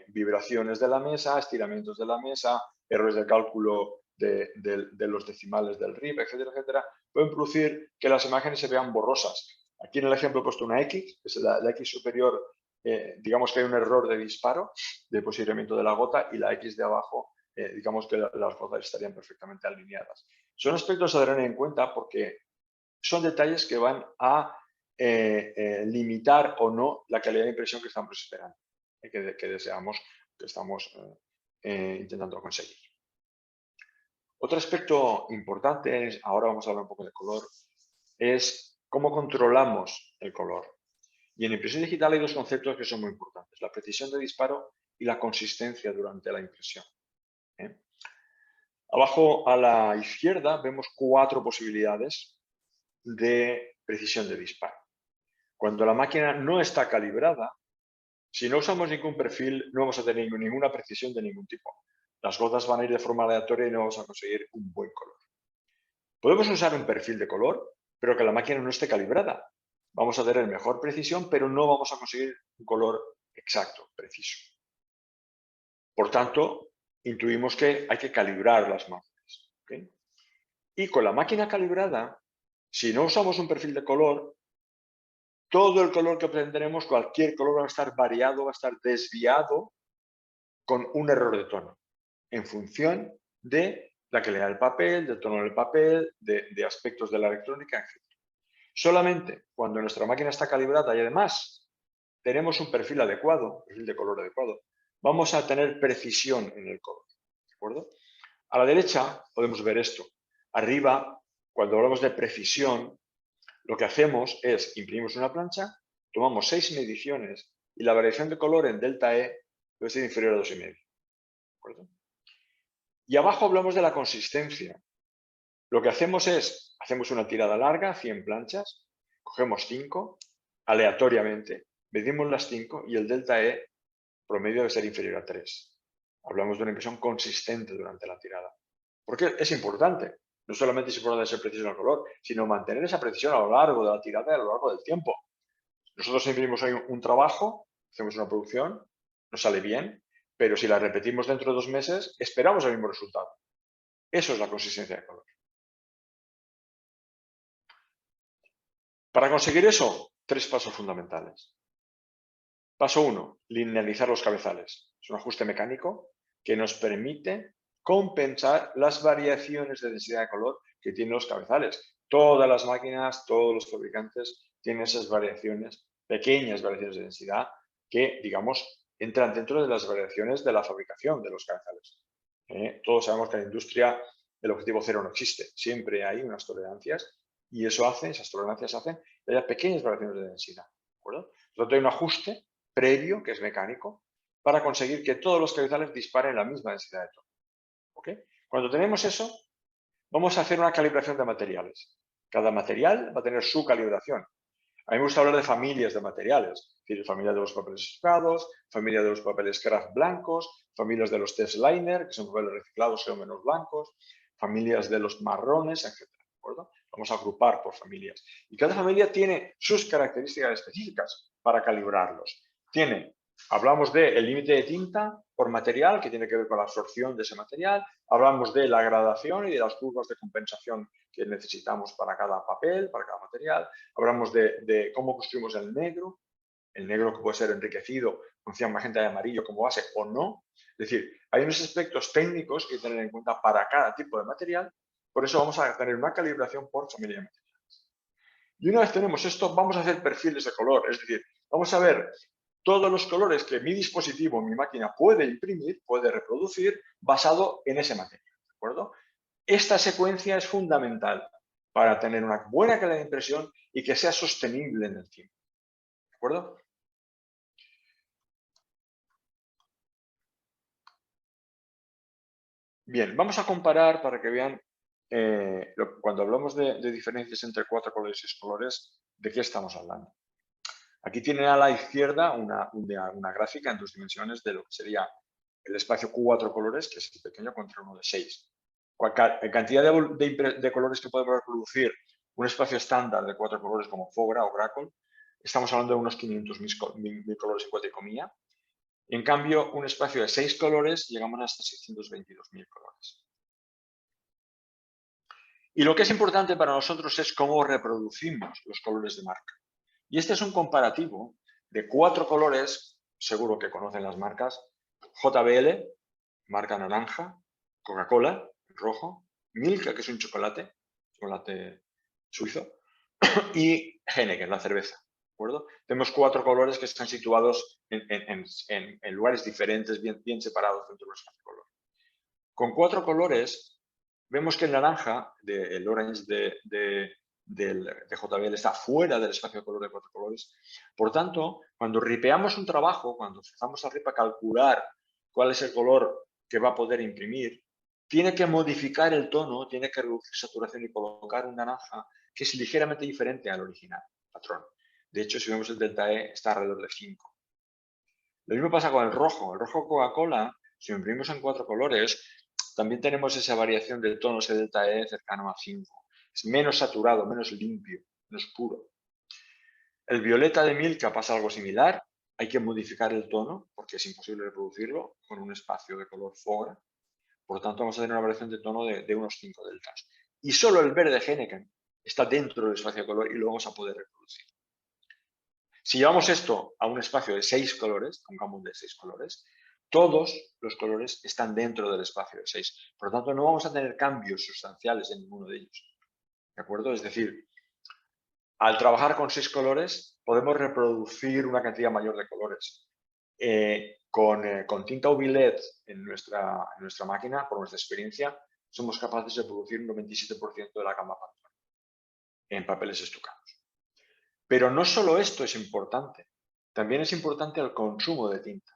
vibraciones de la mesa, estiramientos de la mesa, errores de cálculo de los decimales del RIB, etcétera, etcétera, pueden producir que las imágenes se vean borrosas. Aquí en el ejemplo he puesto una X, que es la X superior, digamos que hay un error de disparo, de posicionamiento de la gota, y la X de abajo, digamos que las gotas estarían perfectamente alineadas. Son aspectos a tener en cuenta porque son detalles que van a limitar o no la calidad de impresión que estamos esperando, que deseamos, que estamos intentando conseguir. Otro aspecto importante, ahora vamos a hablar un poco de color, es cómo controlamos el color. Y en impresión digital hay dos conceptos que son muy importantes, la precisión de disparo y la consistencia durante la impresión. Abajo a la izquierda vemos 4 posibilidades de precisión de disparo. Cuando la máquina no está calibrada, si no usamos ningún perfil, no vamos a tener ninguna precisión de ningún tipo. Las gotas van a ir de forma aleatoria y no vamos a conseguir un buen color. Podemos usar un perfil de color, pero que la máquina no esté calibrada. Vamos a tener mejor precisión, pero no vamos a conseguir un color exacto, preciso. Por tanto, intuimos que hay que calibrar las máquinas. ¿Okay? Y con la máquina calibrada, si no usamos un perfil de color, todo el color que obtendremos, cualquier color va a estar variado, va a estar desviado con un error de tono, en función de la calidad del papel, del tono del papel, de aspectos de la electrónica, etc. Solamente cuando nuestra máquina está calibrada y además tenemos un perfil adecuado, perfil de color adecuado, vamos a tener precisión en el color. ¿De acuerdo? A la derecha podemos ver esto. Arriba, cuando hablamos de precisión, lo que hacemos es imprimimos una plancha, tomamos 6 mediciones y la variación de color en delta E debe ser inferior a 2,5. ¿De acuerdo? Y abajo hablamos de la consistencia. Lo que hacemos es, hacemos una tirada larga, 100 planchas, cogemos 5, aleatoriamente, medimos las 5 y el delta E promedio debe ser inferior a 3. Hablamos de una impresión consistente durante la tirada. Porque es importante. No solamente es importante ser preciso en el color, sino mantener esa precisión a lo largo de la tirada y a lo largo del tiempo. Nosotros imprimimos ahí un trabajo, hacemos una producción, nos sale bien, pero si la repetimos dentro de 2 meses, esperamos el mismo resultado. Eso es la consistencia de color. Para conseguir eso, 3 pasos fundamentales. Paso 1, linealizar los cabezales. Es un ajuste mecánico que nos permite compensar las variaciones de densidad de color que tienen los cabezales. Todas las máquinas, todos los fabricantes tienen esas variaciones, pequeñas variaciones de densidad que, digamos, entran dentro de las variaciones de la fabricación de los cabezales. Todos sabemos que en la industria el objetivo cero no existe. Siempre hay unas tolerancias y esas tolerancias hacen que haya pequeñas variaciones de densidad. ¿De acuerdo? Por lo tanto, hay un ajuste previo, que es mecánico, para conseguir que todos los cabezales disparen la misma densidad de tono. ¿Okay? Cuando tenemos eso, vamos a hacer una calibración de materiales. Cada material va a tener su calibración. A mí me gusta hablar de familias de materiales, es decir, familia de los papeles estucados, familia de los papeles craft blancos, familias de los test liner, que son papeles reciclados o menos blancos, familias de los marrones, etc. ¿De acuerdo? Vamos a agrupar por familias. Y cada familia tiene sus características específicas para calibrarlos. Hablamos del límite de tinta por material, que tiene que ver con la absorción de ese material. Hablamos de la gradación y de las curvas de compensación que necesitamos para cada papel, para cada material. Hablamos de cómo construimos el negro que puede ser enriquecido con cian, magenta y amarillo como base o no. Es decir, hay unos aspectos técnicos que hay que tener en cuenta para cada tipo de material. Por eso vamos a tener una calibración por familia de materiales. Y una vez tenemos esto, vamos a hacer perfiles de color. Es decir, vamos a ver todos los colores que mi dispositivo, mi máquina, puede imprimir, puede reproducir, basado en ese material. ¿De acuerdo? Esta secuencia es fundamental para tener una buena calidad de impresión y que sea sostenible en el tiempo. ¿De acuerdo? Bien, vamos a comparar para que vean, cuando hablamos de diferencias entre 4 colores y 6 colores, ¿de qué estamos hablando? Aquí tienen a la izquierda una gráfica en 2 dimensiones de lo que sería el espacio 4 colores, que es el pequeño, contra uno de 6. Cantidad de colores que podemos reproducir un espacio estándar de 4 colores como Fogra o Grackle, estamos hablando de unos 500.000 colores en cuatricomía. En cambio, un espacio de 6 colores llegamos hasta 622.000 colores. Y lo que es importante para nosotros es cómo reproducimos los colores de marca. Y este es un comparativo de 4 colores, seguro que conocen las marcas, JBL, marca naranja, Coca-Cola, rojo, Milka, que es un chocolate suizo, y Heineken, la cerveza. ¿De acuerdo? Tenemos 4 colores que están situados en lugares diferentes, bien separados dentro de los 4 colores. Con 4 colores, vemos que el naranja, el orange de JBL, está fuera del espacio de color de 4 colores. Por tanto, cuando ripeamos un trabajo, cuando empezamos a ripa a calcular cuál es el color que va a poder imprimir, tiene que modificar el tono, tiene que reducir saturación y colocar un naranja que es ligeramente diferente al original, patrón. De hecho, si vemos el delta E, está alrededor de 5. Lo mismo pasa con el rojo. El rojo Coca-Cola, si lo imprimimos en 4 colores, también tenemos esa variación del tono, ese delta E cercano a 5. Es menos saturado, menos limpio, menos puro. El violeta de Milka pasa algo similar. Hay que modificar el tono porque es imposible reproducirlo con un espacio de color Fogra. Por lo tanto, vamos a tener una variación de tono de unos 5 deltas. Y solo el verde Heineken está dentro del espacio de color y lo vamos a poder reproducir. Si llevamos esto a un espacio de 6 colores, a un campo de 6 colores, todos los colores están dentro del espacio de 6. Por lo tanto, no vamos a tener cambios sustanciales en ninguno de ellos. ¿De acuerdo? Es decir, al trabajar con 6 colores, podemos reproducir una cantidad mayor de colores. Con tinta UV LED en nuestra máquina, por nuestra experiencia, somos capaces de producir un 97% de la gama Pantone en papeles estucados. Pero no solo esto es importante, también es importante el consumo de tinta.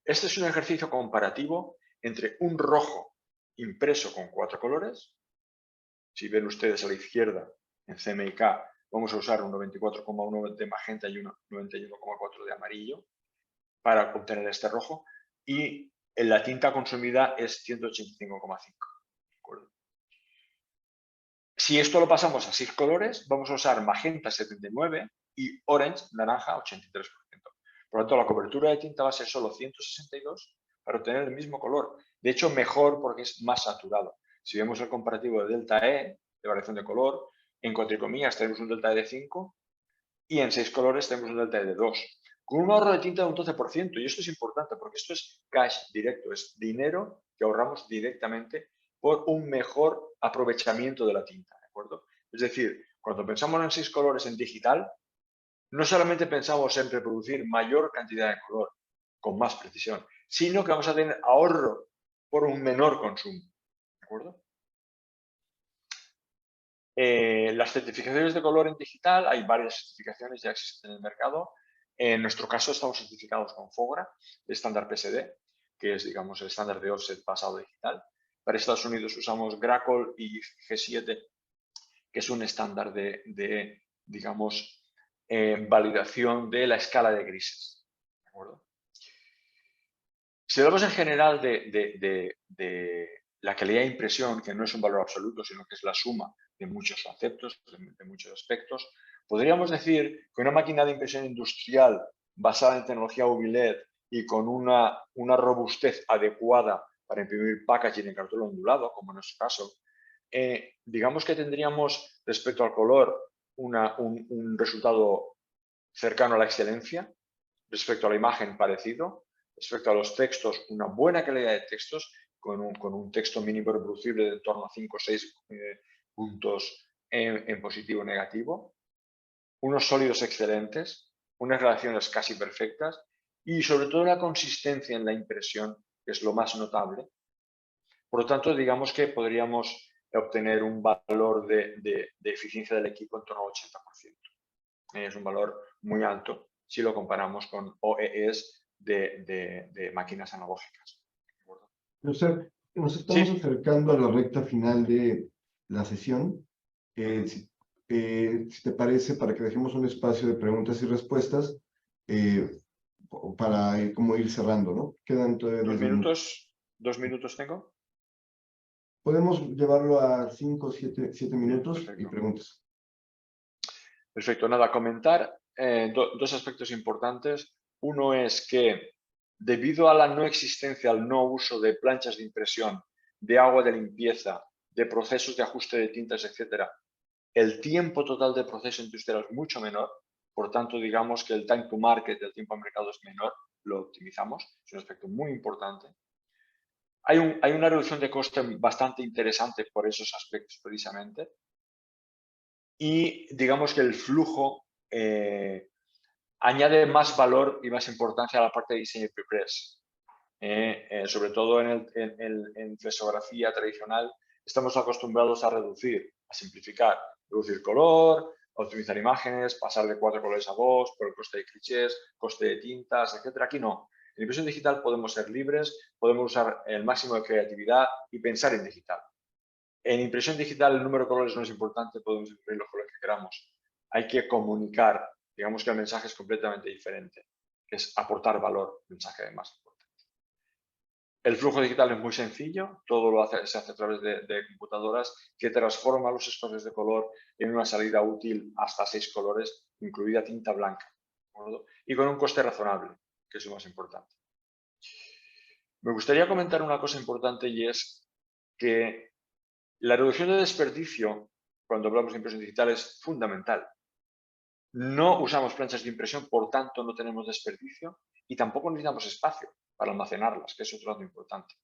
Este es un ejercicio comparativo entre un rojo impreso con 4 colores. Si ven ustedes a la izquierda, en CMYK, vamos a usar un 94,1 de magenta y un 91,4 de amarillo para obtener este rojo. Y la tinta consumida es 185,5. Si esto lo pasamos a 6 colores, vamos a usar magenta 79 y orange, naranja, 83%. Por lo tanto, la cobertura de tinta va a ser solo 162 para obtener el mismo color. De hecho, mejor porque es más saturado. Si vemos el comparativo de delta E, de variación de color, en cuatricomías tenemos un delta E de 5 y en 6 colores tenemos un delta E de 2. con un ahorro de tinta de un 12%. Y esto es importante porque esto es cash directo, es dinero que ahorramos directamente por un mejor aprovechamiento de la tinta, ¿de acuerdo? Es decir, cuando pensamos en 6 colores en digital, no solamente pensamos en reproducir mayor cantidad de color con más precisión, sino que vamos a tener ahorro por un menor consumo, ¿de acuerdo? Las certificaciones de color en digital, hay varias certificaciones, ya existen en el mercado. En nuestro caso estamos certificados con FOGRA, de estándar PSD, que es, digamos, el estándar de offset pasado digital. Para Estados Unidos usamos Grackle y G7, que es un estándar de digamos, validación de la escala de grises. ¿De acuerdo? Si hablamos en general de la calidad de impresión, que no es un valor absoluto, sino que es la suma de muchos conceptos, de muchos aspectos, podríamos decir que una máquina de impresión industrial basada en tecnología UV-LED y con una robustez adecuada para imprimir packaging en cartón ondulado, como en nuestro caso, digamos que tendríamos respecto al color un resultado cercano a la excelencia, respecto a la imagen parecido, respecto a los textos, una buena calidad de textos, con un texto mínimo reproducible de en torno a 5 o 6 puntos en positivo o negativo, unos sólidos excelentes, unas relaciones casi perfectas y sobre todo la consistencia en la impresión, que es lo más notable. Por lo tanto, digamos que podríamos obtener un valor de eficiencia del equipo en torno al 80%. Es un valor muy alto si lo comparamos con OEEs de máquinas analógicas. Nos estamos acercando a la recta final de la sesión. Si te parece, para que dejemos un espacio de preguntas y respuestas, para ir cerrando, ¿no? Quedan todavía 10 minutos. ¿2 minutos tengo? Podemos llevarlo a 5 o 7 minutos y preguntas. Perfecto, nada, comentar dos aspectos importantes. Uno es que debido a la no existencia, al no uso de planchas de impresión, de agua de limpieza, de procesos de ajuste de tintas, etcétera, el tiempo total de proceso industrial es mucho menor. Por tanto, digamos que el time to market, el tiempo al mercado es menor, lo optimizamos. Es un aspecto muy importante. Hay una reducción de coste bastante interesante por esos aspectos precisamente. Y digamos que el flujo añade más valor y más importancia a la parte de diseño y prepress. Sobre todo en flexografía tradicional, estamos acostumbrados a reducir, a simplificar, reducir color, optimizar imágenes, pasar de 4 colores a 2 por el coste de clichés, coste de tintas, etc. Aquí no. En impresión digital podemos ser libres, podemos usar el máximo de creatividad y pensar en digital. En impresión digital el número de colores no es importante, podemos imprimir los colores que queramos. Hay que comunicar, digamos que el mensaje es completamente diferente, que es aportar valor, el mensaje más importante. El flujo digital es muy sencillo, todo se hace a través de computadoras que transforma los espacios de color en una salida útil hasta 6 colores, incluida tinta blanca, ¿de y con un coste razonable, que es lo más importante. Me gustaría comentar una cosa importante y es que la reducción de desperdicio, cuando hablamos de impresión digital, es fundamental. No usamos planchas de impresión, por tanto no tenemos desperdicio y tampoco necesitamos espacio para almacenarlas, que es otro dato importante.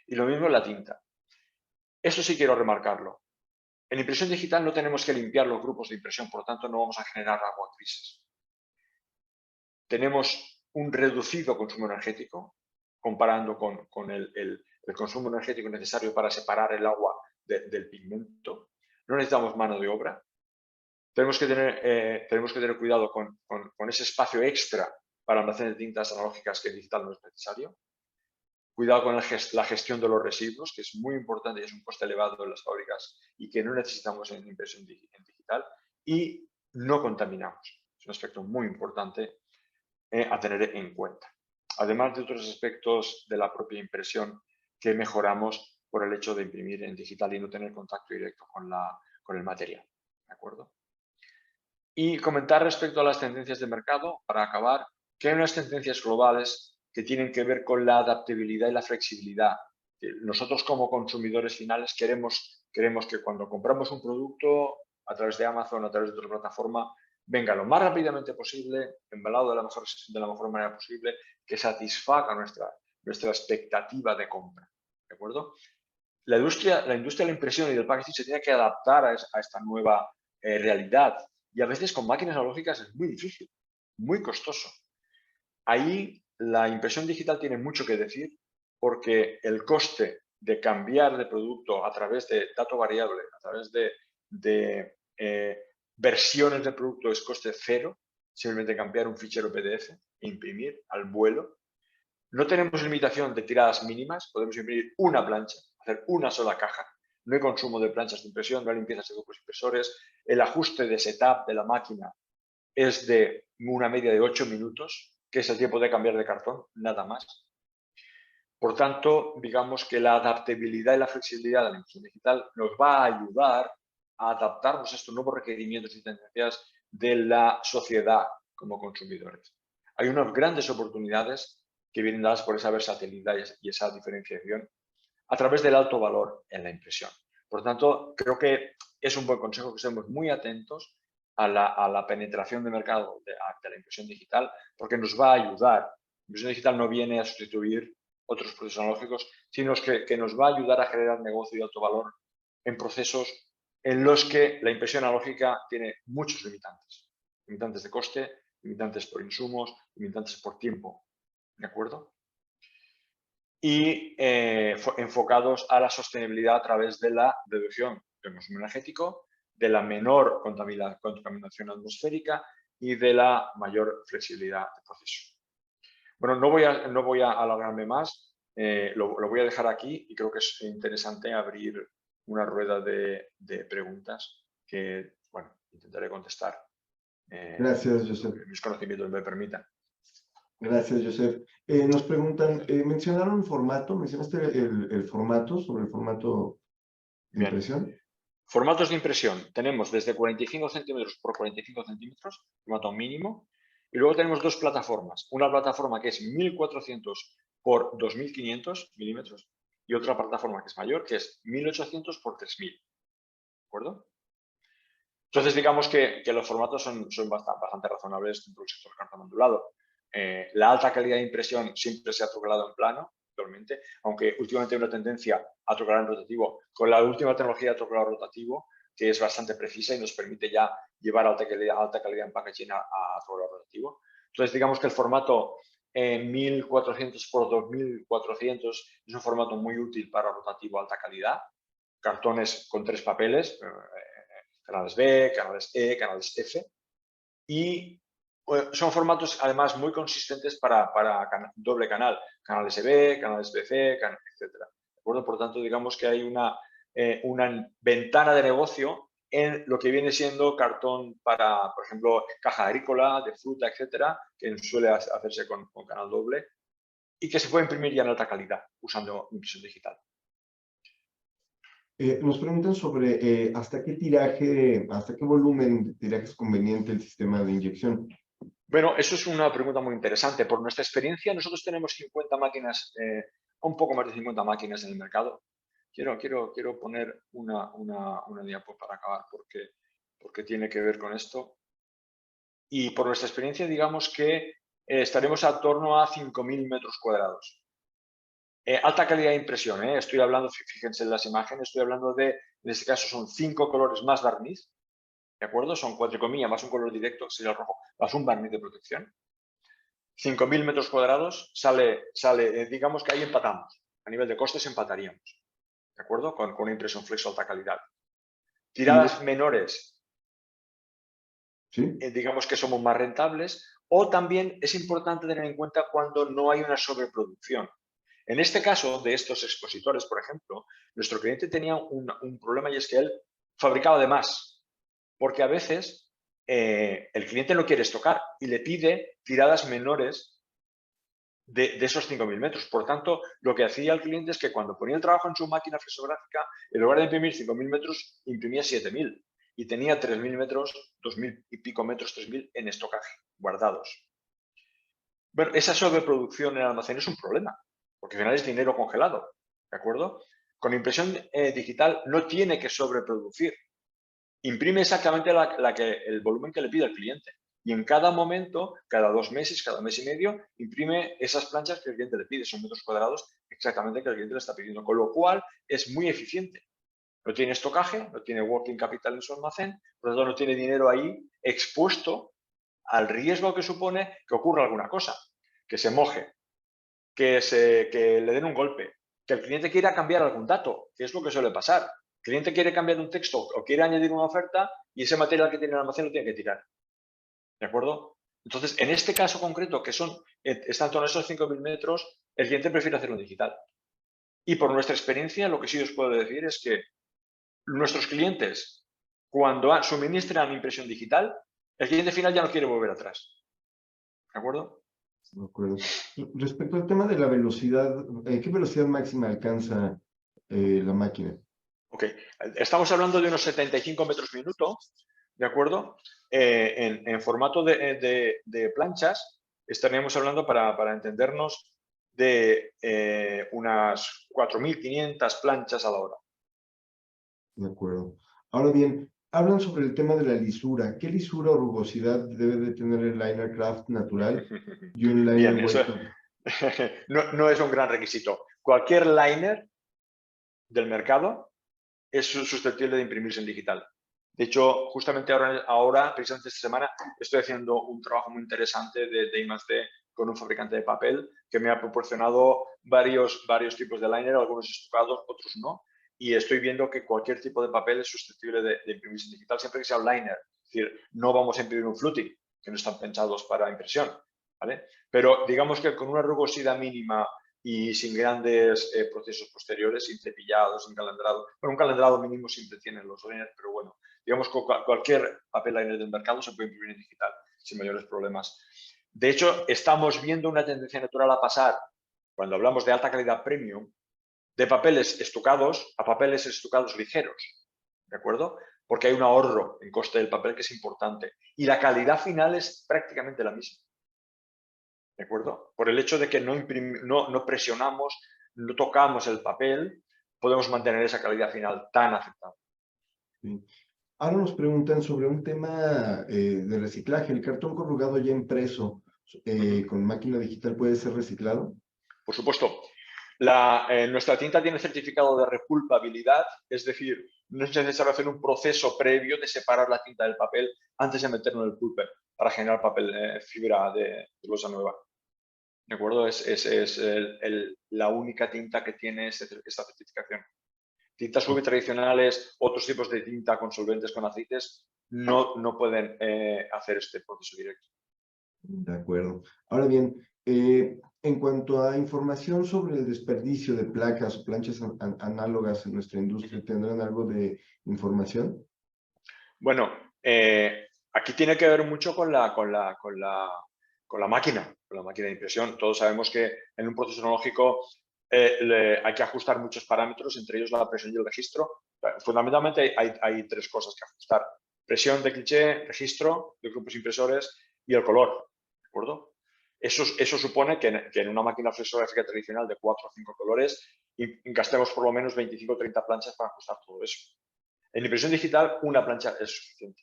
Y lo mismo en la tinta. Eso sí quiero remarcarlo. En impresión digital no tenemos que limpiar los grupos de impresión, por tanto no vamos a generar agua grises. Tenemos un reducido consumo energético, comparando con el consumo energético necesario para separar el agua del pigmento. No necesitamos mano de obra. Tenemos que tener cuidado con ese espacio extra para almacenar tintas analógicas que en digital no es necesario. Cuidado con la gestión de los residuos, que es muy importante y es un coste elevado en las fábricas y que no necesitamos en impresión en digital. Y no contaminamos. Es un aspecto muy importante a tener en cuenta. Además de otros aspectos de la propia impresión que mejoramos por el hecho de imprimir en digital y no tener contacto directo con el material. ¿De acuerdo? Y comentar respecto a las tendencias de mercado, para acabar, que hay unas tendencias globales que tienen que ver con la adaptabilidad y la flexibilidad. Nosotros como consumidores finales queremos que cuando compramos un producto a través de Amazon o a través de otra plataforma, venga lo más rápidamente posible, embalado de la mejor manera posible, que satisfaga nuestra expectativa de compra. ¿De acuerdo? La industria de la impresión y del packaging se tiene que adaptar a esta nueva realidad. Y a veces con máquinas analógicas es muy difícil, muy costoso. Ahí la impresión digital tiene mucho que decir porque el coste de cambiar de producto a través de dato variable, a través de versiones de producto es coste cero, simplemente cambiar un fichero PDF e imprimir al vuelo. No tenemos limitación de tiradas mínimas, podemos imprimir una plancha, hacer una sola caja. No hay consumo de planchas de impresión, no hay limpiezas de grupos impresores. El ajuste de setup de la máquina es de una media de 8 minutos, que es el tiempo de cambiar de cartón, nada más. Por tanto, digamos que la adaptabilidad y la flexibilidad de la impresión digital nos va a ayudar a adaptarnos a estos nuevos requerimientos y tendencias de la sociedad como consumidores. Hay unas grandes oportunidades que vienen dadas por esa versatilidad y esa diferenciación a través del alto valor en la impresión. Por tanto, creo que es un buen consejo que estemos muy atentos a la penetración de mercado de la impresión digital, porque nos va a ayudar. La impresión digital no viene a sustituir otros procesos analógicos, sino que nos va a ayudar a generar negocio de alto valor en procesos en los que la impresión analógica tiene muchos limitantes. Limitantes de coste, limitantes por insumos, limitantes por tiempo. ¿De acuerdo? Y enfocados a la sostenibilidad a través de la reducción del consumo energético, de la menor contaminación atmosférica y de la mayor flexibilidad de proceso. Bueno, no voy a alargarme más, lo voy a dejar aquí y creo que es interesante abrir una rueda de preguntas que, bueno, intentaré contestar. Gracias, Josep. Mis conocimientos me permitan. Gracias, Josep. Nos preguntan, mencionaron formato, mencionaste el formato, sobre el formato de Bien. impresión. Formatos de impresión. Tenemos desde 45 centímetros por 45 centímetros, formato mínimo. Y luego tenemos dos plataformas. Una plataforma que es 1400 por 2500 milímetros y otra plataforma que es mayor, que es 1800 por 3000. ¿De acuerdo? Entonces, digamos que los formatos son bastante razonables dentro del sector cartón ondulado. La alta calidad de impresión siempre se ha troglado en plano, actualmente, aunque últimamente hay una tendencia a troglar en rotativo, con la última tecnología de troglado rotativo, que es bastante precisa y nos permite ya llevar alta calidad en packaging a troglado rotativo. Entonces, digamos que el formato 1400 por 2400 es un formato muy útil para rotativo alta calidad. Cartones con 3 papeles, canales B, canales E, canales F, y son formatos además muy consistentes para doble canal, canales B, canales BC, etc. ¿De acuerdo? Por tanto, digamos que hay una ventana de negocio en lo que viene siendo cartón para, por ejemplo, caja agrícola, de fruta, etcétera, que suele hacerse con canal doble y que se puede imprimir ya en alta calidad usando impresión digital. Nos preguntan sobre hasta qué tiraje, hasta qué volumen de tiraje es conveniente el sistema de inyección. Bueno, eso es una pregunta muy interesante. Por nuestra experiencia, nosotros tenemos 50 máquinas, un poco más de 50 máquinas en el mercado. Quiero poner una diapo para acabar porque tiene que ver con esto. Y por nuestra experiencia, digamos que estaremos a torno a 5.000 metros cuadrados. Alta calidad de impresión, estoy hablando, fíjense en las imágenes, estoy hablando de, en este caso son 5 colores más barniz, ¿de acuerdo? Son 4 comillas más un color directo, que sería el rojo, más un barniz de protección. 5.000 metros cuadrados sale digamos que ahí empatamos. A nivel de costes empataríamos, ¿de acuerdo? Con una impresión flexo alta calidad. Tiradas menores, ¿Sí? digamos que somos más rentables, o también es importante tener en cuenta cuando no hay una sobreproducción. En este caso de estos expositores, por ejemplo, nuestro cliente tenía un problema y es que él fabricaba de más, porque a veces el cliente no quiere estocar y le pide tiradas menores de esos 5.000 metros. Por tanto, lo que hacía el cliente es que cuando ponía el trabajo en su máquina flexográfica, en lugar de imprimir 5.000 metros, imprimía 7.000 y tenía 3.000 metros, 2.000 y pico metros, 3.000 en estocaje, guardados. Bueno, esa sobreproducción en el almacén es un problema, porque al final es dinero congelado, ¿de acuerdo? Con impresión digital no tiene que sobreproducir. imprime exactamente el volumen que le pide el cliente. Y en cada momento, cada 2 meses, cada mes y medio, imprime esas planchas que el cliente le pide. Son metros cuadrados exactamente que el cliente le está pidiendo. Con lo cual, es muy eficiente. No tiene estocaje, no tiene working capital en su almacén, por lo tanto no tiene dinero ahí expuesto al riesgo que supone que ocurra alguna cosa, que se moje, que le den un golpe, que el cliente quiera cambiar algún dato, que es lo que suele pasar. El cliente quiere cambiar un texto o quiere añadir una oferta y ese material que tiene en el almacén lo tiene que tirar. ¿De acuerdo? Entonces, en este caso concreto, que están todos esos 5.000 metros, el cliente prefiere hacerlo digital. Y por nuestra experiencia, lo que sí os puedo decir es que nuestros clientes, cuando suministran impresión digital, el cliente final ya no quiere volver atrás. ¿De acuerdo? De acuerdo. Respecto al tema de la velocidad, ¿qué velocidad máxima alcanza la máquina? Ok. Estamos hablando de unos 75 metros minuto, ¿de acuerdo? En formato de planchas, estaríamos hablando, para entendernos, de unas 4.500 planchas a la hora. De acuerdo. Ahora bien, hablan sobre el tema de la lisura. ¿Qué lisura o rugosidad debe de tener el liner craft natural y un liner Bien, eso white top? no es un gran requisito. Cualquier liner del mercado es susceptible de imprimirse en digital. De hecho, justamente ahora, precisamente esta semana, estoy haciendo un trabajo muy interesante de I+D con un fabricante de papel que me ha proporcionado varios tipos de liner, algunos estucados, otros no, y estoy viendo que cualquier tipo de papel es susceptible de imprimirse en digital, siempre que sea un liner. Es decir, no vamos a imprimir un fluting, que no están pensados para impresión, ¿vale? Pero digamos que con una rugosidad mínima y sin grandes procesos posteriores, sin cepillado, sin calendrado. Bueno, un calendrado mínimo siempre tienen los liners, pero bueno, digamos que cualquier papel liner del mercado se puede imprimir en digital sin mayores problemas. De hecho, estamos viendo una tendencia natural a pasar, cuando hablamos de alta calidad premium, de papeles estucados a papeles estucados ligeros, ¿de acuerdo? Porque hay un ahorro en coste del papel que es importante y la calidad final es prácticamente la misma. ¿De acuerdo? Por el hecho de que no presionamos, no tocamos el papel, podemos mantener esa calidad final tan aceptable. Sí. Ahora nos preguntan sobre un tema de reciclaje. ¿El cartón corrugado ya impreso con máquina digital puede ser reciclado? Por supuesto, nuestra tinta tiene certificado de repulpabilidad, es decir, no es necesario hacer un proceso previo de separar la tinta del papel antes de meterlo en el pulper para generar papel fibra de losa nueva. ¿De acuerdo? Es la única tinta que tiene esta certificación. Tintas UV tradicionales, otros tipos de tinta con solventes, con aceites, no pueden hacer este proceso directo. De acuerdo. Ahora bien, en cuanto a información sobre el desperdicio de placas o planchas análogas en nuestra industria, ¿tendrán algo de información? Bueno, aquí tiene que ver mucho con la máquina, con la máquina de impresión. Todos sabemos que en un proceso tecnológico hay que ajustar muchos parámetros, entre ellos la presión y el registro. Fundamentalmente hay 3 cosas que ajustar: presión de cliché, registro de grupos impresores y el color. ¿De acuerdo? Eso supone que en una máquina flexográfica tradicional de 4 o 5 colores gastemos por lo menos 25 o 30 planchas para ajustar todo eso. En impresión digital, una plancha es suficiente.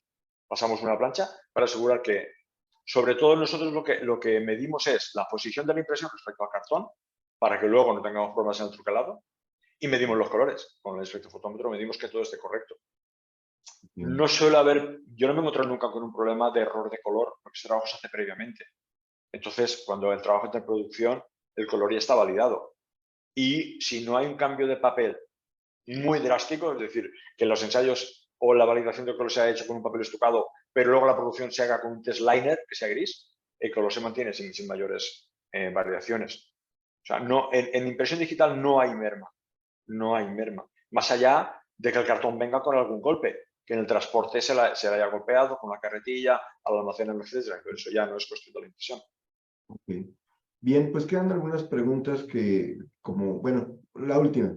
Pasamos una plancha para asegurar que, sobre todo nosotros lo que medimos es la posición de la impresión respecto al cartón, para que luego no tengamos problemas en el trucalado, y medimos los colores. Con el espectrofotómetro medimos que todo esté correcto. Bien. No suele haber, yo no me he encontrado nunca con un problema de error de color, porque ese trabajo se hace previamente. Entonces, cuando el trabajo está en producción, el color ya está validado. Y si no hay un cambio de papel muy drástico, es decir, que los ensayos o la validación del color se ha hecho con un papel estucado, pero luego la producción se haga con un test liner que sea gris, el color se mantiene sin mayores variaciones. O sea, en impresión digital no hay merma, no hay merma. Más allá de que el cartón venga con algún golpe, que en el transporte se le haya golpeado con la carretilla, al almacén, etc. Pero eso ya no es cuestión de la impresión. Okay. Bien, pues quedan algunas preguntas que, como, bueno, la última.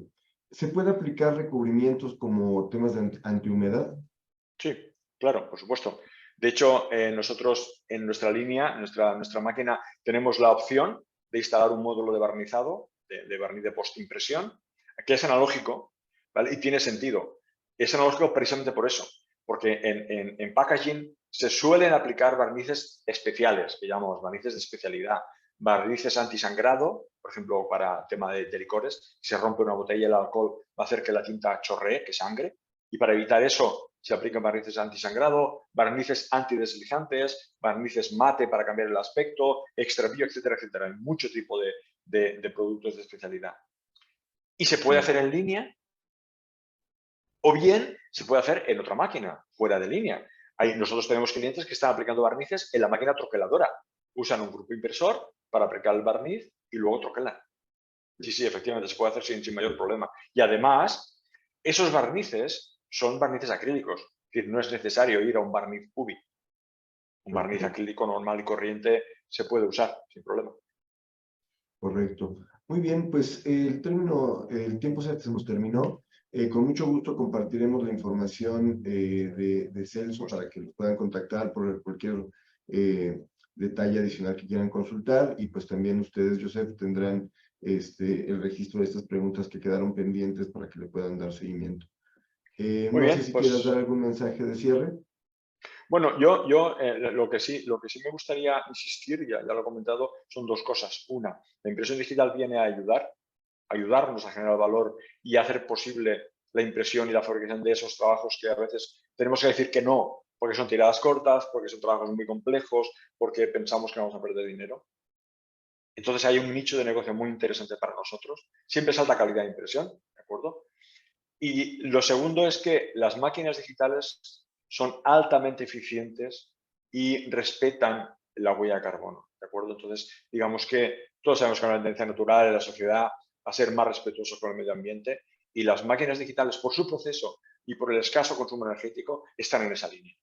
¿Se puede aplicar recubrimientos como temas de antihumedad? Sí, claro, por supuesto. De hecho, nosotros en nuestra línea, nuestra máquina, tenemos la opción de instalar un módulo de barnizado, de barniz de postimpresión, que es analógico, ¿vale? Y tiene sentido. Es analógico precisamente por eso, porque en packaging se suelen aplicar barnices especiales, que llamamos barnices de especialidad, barnices antisangrado, por ejemplo, para tema de licores, si se rompe una botella, el alcohol va a hacer que la tinta chorree, que sangre, y para evitar eso se aplican barnices antisangrado, barnices antideslizantes, barnices mate para cambiar el aspecto, extra bio, etcétera, etcétera. Hay mucho tipo de productos de especialidad. Y se puede hacer en línea, o bien se puede hacer en otra máquina, fuera de línea. Nosotros tenemos clientes que están aplicando barnices en la máquina troqueladora. Usan un grupo impresor para aplicar el barniz y luego troquelan. Sí, efectivamente, se puede hacer sin mayor problema. Y además, esos barnices son barnices acrílicos. Es decir, no es necesario ir a un barniz UV. Un barniz acrílico normal y corriente se puede usar sin problema. Correcto. Muy bien, pues el tiempo se nos terminó. Con mucho gusto compartiremos la información de Celso para que los puedan contactar por cualquier detalle adicional que quieran consultar, y pues también ustedes, Joseph, tendrán el registro de estas preguntas que quedaron pendientes para que le puedan dar seguimiento. Muy bien, sé si pues, quieras dar algún mensaje de cierre. Bueno, lo que sí me gustaría insistir, ya lo he comentado, son dos cosas. Una, la impresión digital viene a ayudarnos a generar valor y a hacer posible la impresión y la fabricación de esos trabajos que a veces tenemos que decir que no, porque son tiradas cortas, porque son trabajos muy complejos, porque pensamos que vamos a perder dinero. Entonces hay un nicho de negocio muy interesante para nosotros. Siempre es alta calidad de impresión, ¿de acuerdo? Y lo segundo es que las máquinas digitales son altamente eficientes y respetan la huella de carbono, ¿de acuerdo? Entonces, digamos que todos sabemos que hay una tendencia natural en la sociedad a ser más respetuosos con el medio ambiente, y las máquinas digitales, por su proceso y por el escaso consumo energético, están en esa línea.